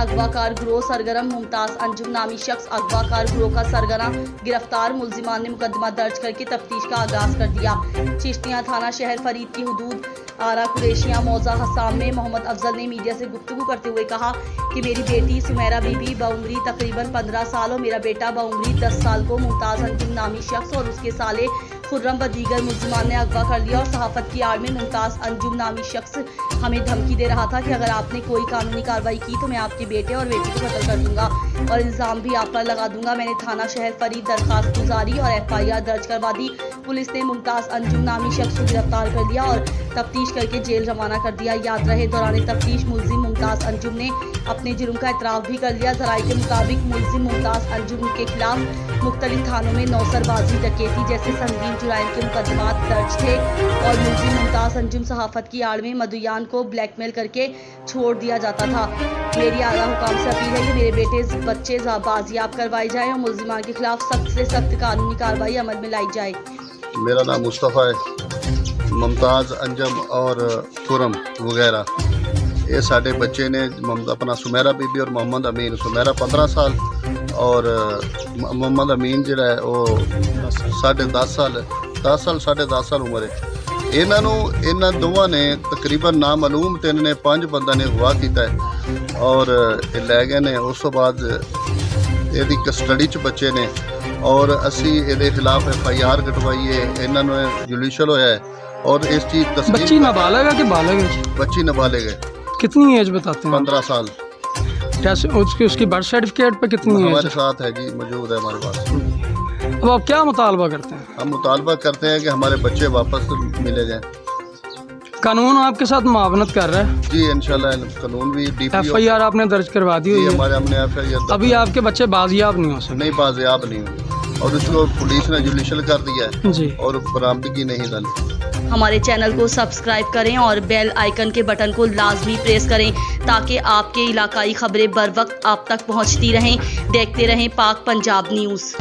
अगवाकार गिरोह सरगर्म मुमताज अंजुम नामी शख्स अगवाकार गिरोह का सरगना गिरफ्तार मुलजिमान ने मुकदमा दर्ज करके तफ्तीश का आगाज कर दिया। चिश्तियाँ थाना शहर फरीद की हदूद आरा कुरैशिया मौजा हसाम में मोहम्मद अफजल ने मीडिया से गुफ्तगू करते हुए कहा कि मेरी बेटी सुमेरा बीबी बाउमरी तकरीबन 15 साल और मेरा बेटा बाउमरी 10 साल को मुमताज अंजुम नामी शख्स और उसके साले खुर्रम व दीगर मुलजिमान ने अगवा कर लिया और सहाफत की आड़ में मुमताज अंजुम नामी शख्स हमें धमकी दे रहा था कि अगर आपने कोई कानूनी कार्रवाई की तो मैं आपके बेटे और बेटी को कत्ल कर दूंगा और इल्जाम भी आप पर लगा दूंगा। मैंने थाना शहर फरीद दरखास्त गुजारी और FIR दर्ज करवा दी। पुलिस ने मुमताज अंजुम नामी शख्स को गिरफ्तार कर लिया और तफ्तीश करके जेल रवाना कर दिया। याद रहे दौरान तफ्तीश मुलजिम मुमताज अंजुम ने अपने जुर्म का इतराफ भी कर लिया। जराये के मुताबिक मुलजिम मुमताज अंजुम के खिलाफ मुख्तलिफ थानों में नौसरबाजी डकैती जैसे संगीन जुराइम के मुकदमात दर्ज थे और मुलजिम मुमताज अंजुम सहाफत की आड़ में मदुयान को ब्लैकमेल करके छोड़ दिया जाता था। मेरी आला हुकाम से अपील है कि मेरे बेटे बच्चे बाजियाब करवाए जाए और मुलजिमान के खिलाफ सख्त से सख्त कानूनी कार्रवाई अमल में लाई जाए। मेरा नाम मुस्तफ़ा है। मुमताज अंजुम और खुर्रम वगैरह ये साढ़े बच्चे ने अपना सुमेरा बीबी और मोहम्मद अमीन, सुमेरा 15 साल और मोहम्मद अमीन जो है वो 10.5 साल 10.5 साल उम्र है। इन्हों दोवां ने तकरीबन नामालूम 3 ने 5 बंदा ने अगवा किया है और लै गए ने। उस तो बाद यदि कस्टडी च बच्चे ने और असी ये खिलाफ FIR कटवाई है। इन्होंने जुडिशल होया है और इस चीज़ बच्ची नाबालिग है कि बालिग है? बच्ची नाबालिग है। कितनी एज बताते हैं? 15 साल। कैसे उसकी बर्थ सर्टिफिकेट पे कितनी एज हमारे साथ है जी, मौजूद है हमारे पास। अब आप क्या मुतालबा करते हैं? हम मुतालबा करते हैं कि हमारे बच्चे वापस मिले जाएं। कानून आपके साथ मुआवनत कर रहा है जी, इंशाल्लाह कानून भी। FIR आपने दर्ज करवा दी हुई है? हमारे हमने FIR अभी आपके बच्चे बाजियाब नहीं हो सकते? नहीं, बाजियाब नहीं हुए और उसको पुलिस ने जुडिशल कर दिया है जी और बरामदगी नहीं डाली। हमारे चैनल को सब्सक्राइब करें और बेल आइकन के बटन को लाजमी प्रेस करें ताकि आपके इलाकाई खबरें बर वक्त आप तक पहुंचती रहें। देखते रहें पाक पंजाब न्यूज़।